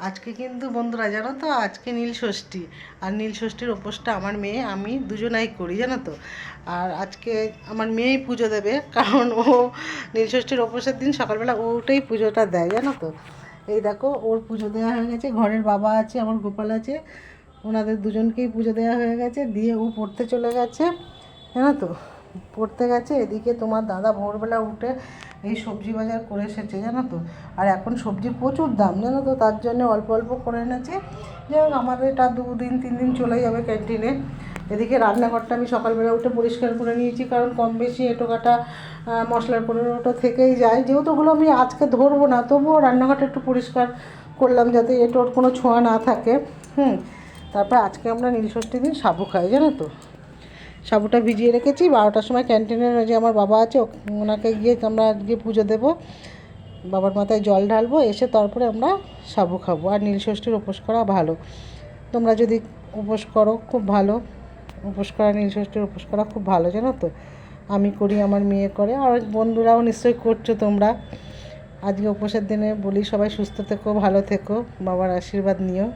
আজকে কিন্তু বন্ধুরা জানো তো, আজকে নীলষষ্ঠী। আর নীলষষ্ঠীর উপোসটা আমার মেয়ে আমি দুজনাই করি, জানো তো। আর আজকে আমার মেয়েই পুজো দেবে, কারণ ও নীলষষ্ঠীর উপোসের দিন সকালবেলা ওটাই পুজোটা দেয়, জানো তো। এই দেখো, ওর পুজো দেওয়া হয়ে গেছে, ঘরের বাবা আছে, আমার গোপাল আছে, ওনাদের দুজনকেই পুজো দেওয়া হয়ে গেছে। দিয়ে ও পড়তে চলে গেছে, জানো তো, পড়তে গেছে। এদিকে তোমার দাদা ভোরবেলা উঠে এই সবজি বাজার করে এসেছে, জানো তো। আর এখন সবজির প্রচুর দাম, জানো তো, তার জন্য অল্প অল্প করে এনেছে। যাই হোক, আমাদের এটা 2-3 দিন চলে যাবে ক্যান্টিনে। এদিকে রান্নাঘরটা আমি সকালবেলা উঠে পরিষ্কার করে নিয়েছি, কারণ কম বেশি এঁটো কাটা মশলার ওটো থেকেই যায়। যেহেতু ওগুলো আমি আজকে ধরবো না, তবুও রান্নাঘরটা একটু পরিষ্কার করলাম যাতে এঁটোর কোনো ছোঁয়া না থাকে। তারপর আজকে আমরা নীলষষ্ঠীর দিন সাবু খাই, জানো তো। সাবুটা ভিজিয়ে রেখেছি, 12টার সময় ক্যান্টিনের যে আমার বাবা আছে ওনাকে গিয়ে আমরা গিয়ে পুজো দেবো, বাবার মাথায় জল ঢালবো, এসে তারপরে আমরা সাবু খাবো। আর নীলষষ্ঠীর উপোস করা ভালো, তোমরা যদি উপোস করো খুব ভালো। উপোস করা, নীলষষ্ঠীর উপোস করা খুব ভালো, জানো তো। আমি করি, আমার মেয়ে করে, আর বন্ধুরাও নিশ্চয়ই করছো তোমরা। আজকে উপোসের দিনে বলি সবাই সুস্থ থেকো, ভালো থেকো, বাবার আশীর্বাদ নিও।